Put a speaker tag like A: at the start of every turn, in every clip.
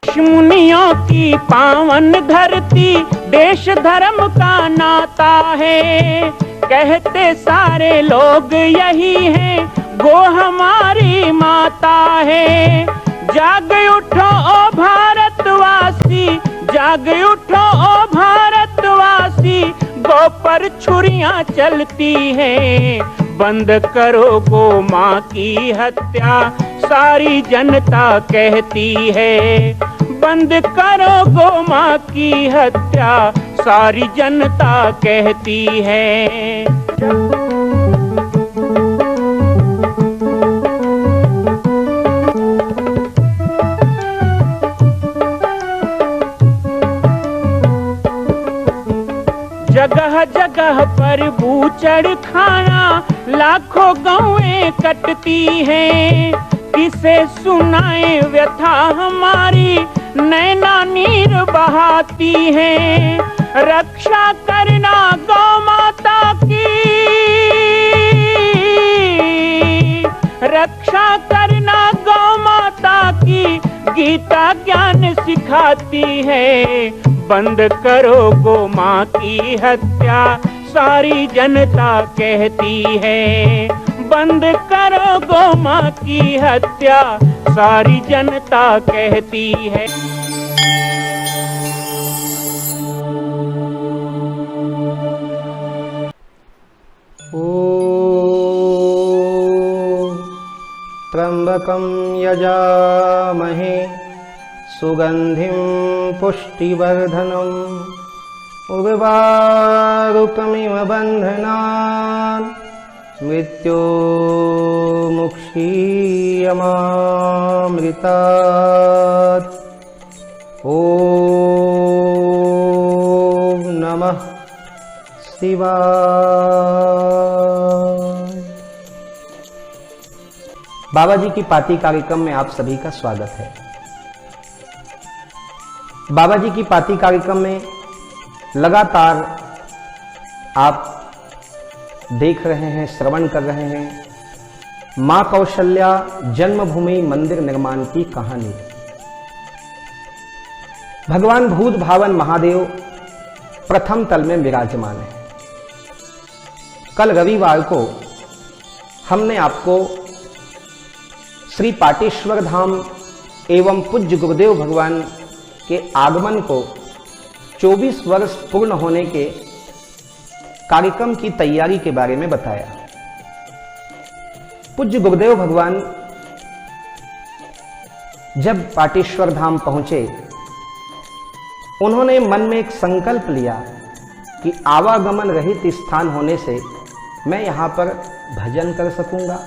A: ऋषि मुनियों की पावन धरती, देश धर्म का नाता है। कहते सारे लोग यही हैं, गो हमारी माता है। जाग उठो ओ भारतवासी, जाग उठो ओ भारतवासी, गो पर छुरियां चलती हैं। बंद करो गो माँ की हत्या, सारी जनता कहती है। बंद करो गो माँ की हत्या, सारी जनता कहती है। जगह जगह पर बूचड़ खाना, लाखों गौएं कटती हैं। किसे सुनाए व्यथा हमारी, नैना नीर बहाती हैं। रक्षा करना गौ माता की, रक्षा करना गौ माता की, गीता ज्ञान सिखाती है। बंद करो गो माँ की हत्या, सारी जनता कहती है। बंद करो गो माँ की हत्या, सारी जनता कहती है।
B: त्र्यंबकं यजामहे सुगंधिं पुष्टिवर्धनम् उर्वारुकमिव बन्धनान् मृत्योर्मुक्षीयमामृतात्। ॐ नमः शिवाय। बाबा जी की पाती कार्यक्रम में आप सभी का स्वागत है। बाबा जी की पाती कार्यक्रम में लगातार आप देख रहे हैं, श्रवण कर रहे हैं मां कौशल्या जन्मभूमि मंदिर निर्माण की कहानी। भगवान भूत भावन महादेव प्रथम तल में विराजमान है। कल रविवार को हमने आपको श्री पाटेश्वर धाम एवं पूज्य गुरुदेव भगवान के आगमन को 24 वर्ष पूर्ण होने के कार्यक्रम की तैयारी के बारे में बताया। पूज्य गुरुदेव भगवान जब पाटेश्वर धाम पहुंचे, उन्होंने मन में एक संकल्प लिया कि आवागमन रहित स्थान होने से मैं यहां पर भजन कर सकूंगा,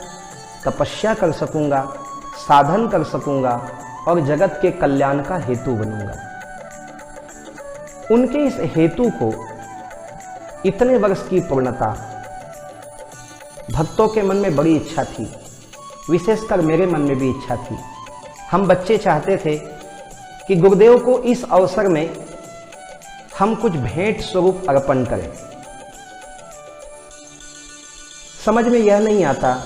B: तपस्या कर सकूंगा, साधन कर सकूंगा और जगत के कल्याण का हेतु बनूंगा। उनके इस हेतु को इतने वर्ष की पूर्णता भक्तों के मन में बड़ी इच्छा थी, विशेषकर मेरे मन में भी इच्छा थी। हम बच्चे चाहते थे कि गुरुदेव को इस अवसर में हम कुछ भेंट स्वरूप अर्पण करें। समझ में यह नहीं आता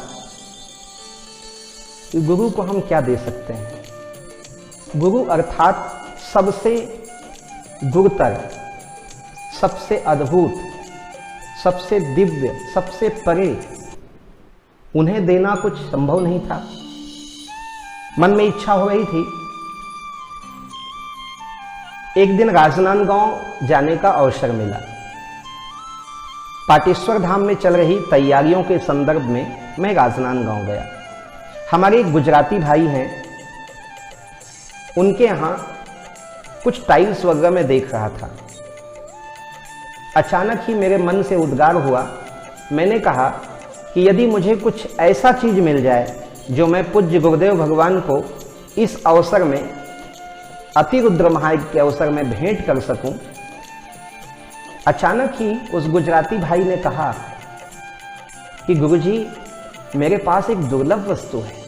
B: कि गुरु को हम क्या दे सकते हैं। गुरु अर्थात सबसे गुरुतर, सबसे अद्भुत, सबसे दिव्य, सबसे परे, उन्हें देना कुछ संभव नहीं था। मन में इच्छा हो रही थी। एक दिन राजनांदगांव जाने का अवसर मिला। पाटेश्वर धाम में चल रही तैयारियों के संदर्भ में मैं राजनांदगांव गया। हमारे एक गुजराती भाई हैं, उनके यहां कुछ टाइल्स वगैरह में देख रहा था। अचानक ही मेरे मन से उद्गार हुआ। मैंने कहा कि यदि मुझे कुछ ऐसा चीज मिल जाए जो मैं पूज्य गुरुदेव भगवान को इस अवसर में, अति रुद्र महायज्ञ के अवसर में भेंट कर सकूं। अचानक ही उस गुजराती भाई ने कहा कि गुरुजी, मेरे पास एक दुर्लभ वस्तु है।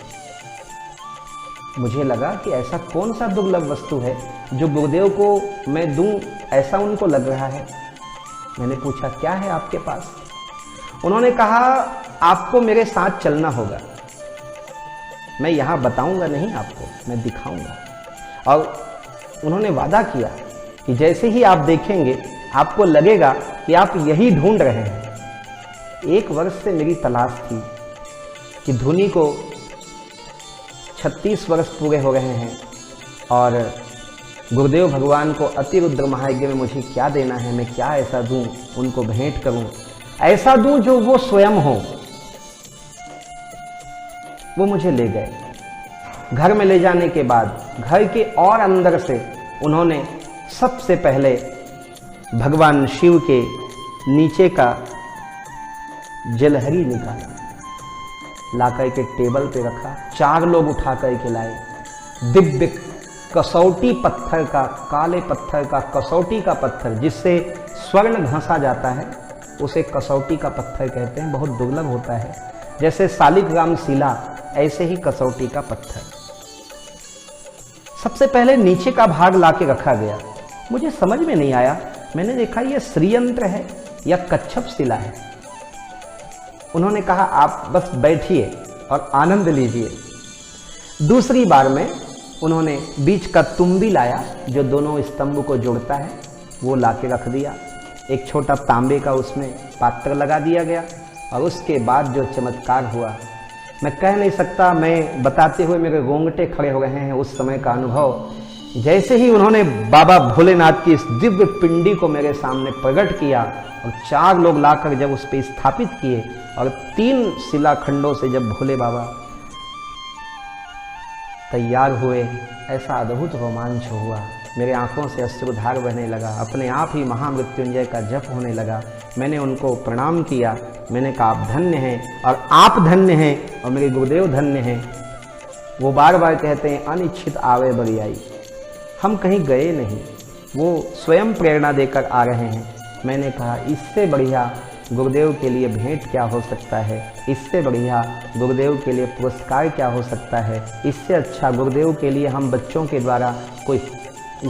B: मुझे लगा कि ऐसा कौन सा दुर्लभ वस्तु है जो गुरुदेव को मैं दूं, ऐसा उनको लग रहा है। मैंने पूछा, क्या है आपके पास? उन्होंने कहा, आपको मेरे साथ चलना होगा। मैं यहां बताऊंगा नहीं आपको, मैं दिखाऊंगा। और उन्होंने वादा किया कि जैसे ही आप देखेंगे आपको लगेगा कि आप यही ढूंढ रहे हैं। 1 वर्ष से मेरी तलाश थी कि धुनी को 36 वर्ष पूरे हो रहे हैं और गुरुदेव भगवान को अतिरुद्र महायज्ञ में मुझे क्या देना है, मैं क्या ऐसा दूं, उनको भेंट करूं, ऐसा दूं जो वो स्वयं हो। वो मुझे ले गए। घर में ले जाने के बाद घर के और अंदर से उन्होंने सबसे पहले भगवान शिव के नीचे का जलहरी निकाला, लाकर के टेबल पे रखा। 4 लोग उठा करके लाए। दिव्य कसौटी पत्थर का, काले पत्थर का, कसौटी का पत्थर जिससे स्वर्ण घसा जाता है, उसे कसौटी का पत्थर कहते हैं। बहुत दुर्लभ होता है, जैसे शालिग्राम शिला, ऐसे ही कसौटी का पत्थर। सबसे पहले नीचे का भाग लाके रखा गया। मुझे समझ में नहीं आया। मैंने देखा यह श्रीयंत्र है या कच्छप शिला है। उन्होंने कहा आप बस बैठिए और आनंद लीजिए। दूसरी बार में उन्होंने बीच का तुम्बी लाया जो दोनों स्तंभ को जोड़ता है, वो लाके रख दिया। एक छोटा तांबे का उसमें पात्र लगा दिया गया और उसके बाद जो चमत्कार हुआ मैं कह नहीं सकता। मैं बताते हुए मेरे रोंगटे खड़े हो रहे हैं उस समय का अनुभव। जैसे ही उन्होंने बाबा भोलेनाथ की इस दिव्य पिंडी को मेरे सामने प्रकट किया और 4 लोग लाकर जब उस पर स्थापित किए और 3 शिलाखंडों से जब भोले बाबा तैयार हुए, ऐसा अद्भुत रोमांच हुआ। मेरे आंखों से अश्रुधार बहने लगा। अपने आप ही महामृत्युंजय का जप होने लगा। मैंने उनको प्रणाम किया। मैंने कहा आप धन्य हैं और आप धन्य हैं और मेरे गुरुदेव धन्य हैं। वो बार बार कहते हैं अनिच्छित आवे बरियाई। हम कहीं गए नहीं, वो स्वयं प्रेरणा देकर आ रहे हैं। मैंने कहा इससे बढ़िया गुरुदेव के लिए भेंट क्या हो सकता है, इससे बढ़िया गुरुदेव के लिए पुरस्कार क्या हो सकता है, इससे अच्छा गुरुदेव के लिए हम बच्चों के द्वारा कोई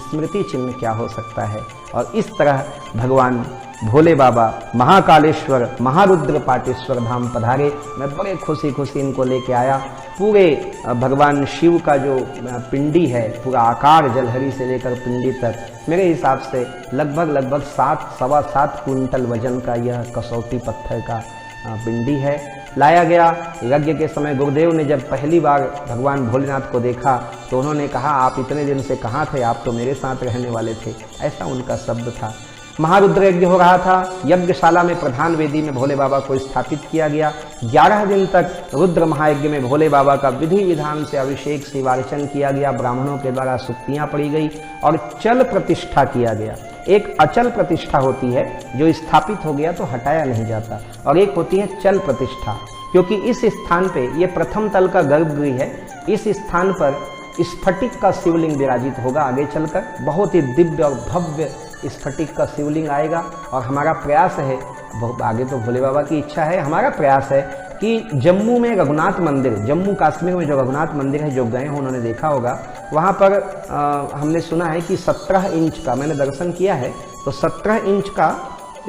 B: स्मृति चिन्ह क्या हो सकता है। और इस तरह भगवान भोले बाबा महाकालेश्वर महारुद्र पाटेश्वर धाम पधारे। मैं बड़े खुशी खुशी इनको लेके आया। पूरे भगवान शिव का जो पिंडी है, पूरा आकार जलहरी से लेकर पिंडी तक, मेरे हिसाब से लगभग 7-7.25 क्विंटल वजन का यह कसौटी पत्थर का पिंडी है। लाया गया। यज्ञ के समय गुरुदेव ने जब पहली बार भगवान भोलेनाथ को देखा तो उन्होंने कहा आप इतने दिन से कहाँ थे, आप तो मेरे साथ रहने वाले थे, ऐसा उनका शब्द था। महारुद्र यज्ञ हो रहा था। यज्ञशाला में प्रधान वेदी में भोले बाबा को स्थापित किया गया। 11 दिन तक रुद्र महायज्ञ में भोले बाबा का विधि विधान से अभिषेक शिवार्चन किया गया। ब्राह्मणों के द्वारा सुक्तियाँ पड़ी गई और चल प्रतिष्ठा किया गया। एक अचल प्रतिष्ठा होती है जो स्थापित हो गया तो हटाया नहीं जाता, और एक होती है चल प्रतिष्ठा, क्योंकि इस स्थान पे ये प्रथम तल का गर्भगृह है। इस स्थान पर स्फटिक का शिवलिंग विराजित होगा। आगे चलकर बहुत ही दिव्य और भव्य स्फटिक का शिवलिंग आएगा। और हमारा प्रयास है, आगे तो भोले बाबा की इच्छा है, हमारा प्रयास है कि जम्मू में रघुनाथ मंदिर, जम्मू कश्मीर में जो रघुनाथ मंदिर है, जो गए हो उन्होंने देखा होगा, वहाँ पर हमने सुना है कि 17 इंच का, मैंने दर्शन किया है तो 17 इंच का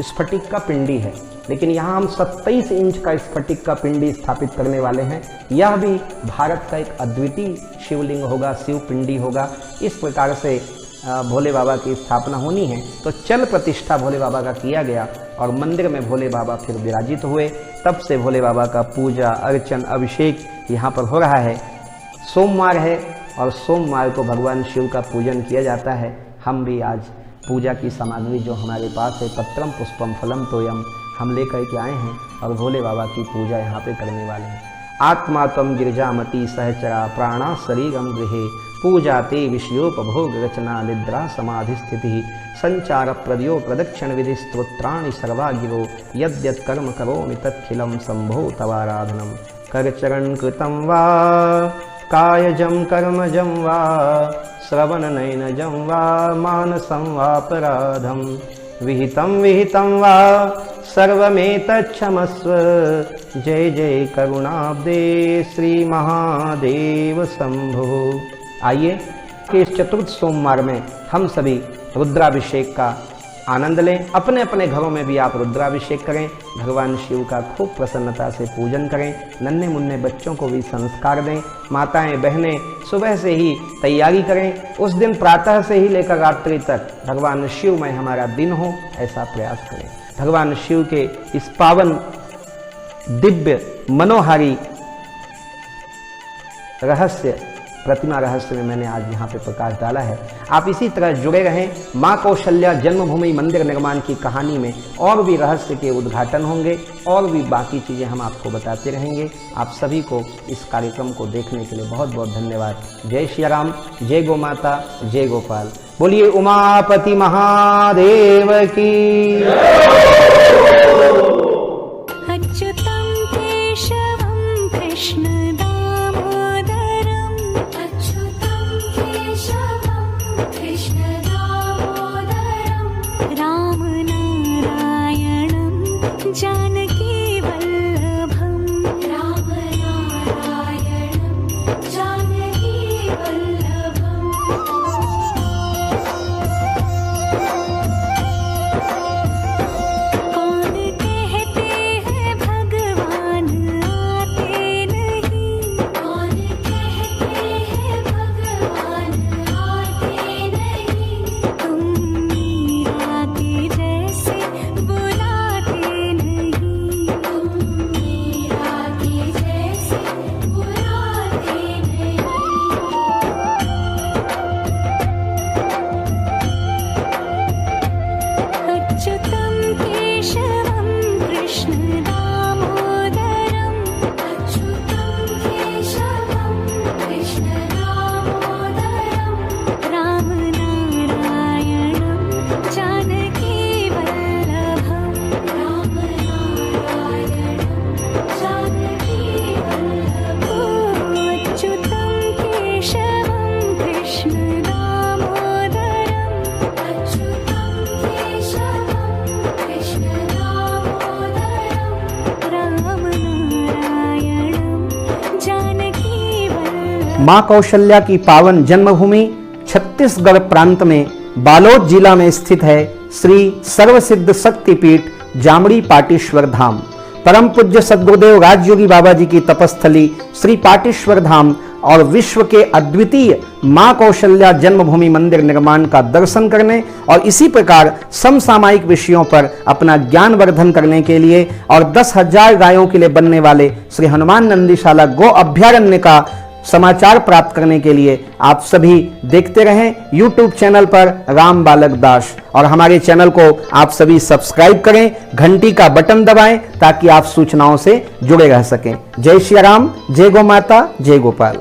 B: स्फटिक का पिंडी है। लेकिन यहाँ हम 27 इंच का स्फटिक का पिंडी स्थापित करने वाले हैं। यह भी भारत का एक अद्वितीय शिवलिंग होगा, शिव पिंडी होगा। इस प्रकार से भोले बाबा की स्थापना होनी है। तो चल प्रतिष्ठा भोले बाबा का किया गया और मंदिर में भोले बाबा फिर विराजित हुए। तब से भोले बाबा का पूजा अर्चन अभिषेक यहाँ पर हो रहा है। सोमवार है और सोमवार को भगवान शिव का पूजन किया जाता है। हम भी आज पूजा की सामग्री जो हमारे पास है, पत्रम पुष्पम फलम तोयम, हम लेकर के आए हैं और भोले बाबा की पूजा यहाँ पे करने वाले हैं। आत्मा तम गिरिजामती सहचरा प्राणा शरीरम गृहे पूजा ते विषयोपभोग रचना निद्रा समाधि स्थिति संचार प्रद्यो प्रदक्षिण विधि स्तोत्राणि सर्वा गिरो यद्यत् कर्म करोमि तत्खिलं शंभो तवाराधनम। करचरण कृतं वा कायजं कर्मजं वा श्रवणनयनजं वा मानसं वापराधं विहितं वा सर्वमेतच्छमस्व। जय जय करुणाब्दे श्री महादेव शंभो। आइए कि इस चतुर्थ सोमवार में हम सभी रुद्राभिषेक का आनंद लें। अपने अपने घरों में भी आप रुद्राभिषेक करें, भगवान शिव का खूब प्रसन्नता से पूजन करें। नन्हे मुन्ने बच्चों को भी संस्कार दें। माताएं बहनें सुबह से ही तैयारी करें। उस दिन प्रातः से ही लेकर रात्रि तक भगवान शिवमय हमारा दिन हो, ऐसा प्रयास करें। भगवान शिव के इस पावन दिव्य मनोहारी रहस्य, प्रतिमा रहस्य में मैंने आज यहाँ पे प्रकाश डाला है। आप इसी तरह जुड़े रहें। माँ कौशल्या जन्मभूमि मंदिर निर्माण की कहानी में और भी रहस्य के उद्घाटन होंगे और भी बाकी चीज़ें हम आपको बताते रहेंगे। आप सभी को इस कार्यक्रम को देखने के लिए बहुत बहुत धन्यवाद। जय श्री राम, जय गो माता, जय गोपाल। बोलिए उमापति महादेव की।
C: अच्युतं केशवं कृष्ण जानकी वल्लभम, राम नारायणं जानकी वल्लभम। कौन कहते हैं भगवान आते नहीं, कौन कहते हैं भगवान आते नहीं। तुम मीरा के जैसे
B: माँ कौशल्या की पावन जन्मभूमि छत्तीसगढ़ प्रांत में बालोद जिला में स्थित है श्री सर्वसिद्ध शक्तिपीठ जामड़ी पाटेश्वर धाम। परम पूज्य सद्गुरुदेव राजयोगी बाबा जी की तपस्थली श्री पाटेश्वर धाम और विश्व के अद्वितीय माँ कौशल्या जन्मभूमि मंदिर निर्माण का दर्शन करने और इसी प्रकार समसामयिक विषयों पर अपना ज्ञान वर्धन करने के लिए और 10,000 गायों के लिए बनने वाले श्री हनुमान नंदीशाला गो अभ्यारण्य का समाचार प्राप्त करने के लिए आप सभी देखते रहें YouTube चैनल पर राम बालक दास, और हमारे चैनल को आप सभी सब्सक्राइब करें, घंटी का बटन दबाएं ताकि आप सूचनाओं से जुड़े रह सकें। जय श्री राम, जय गो माता, जय गोपाल।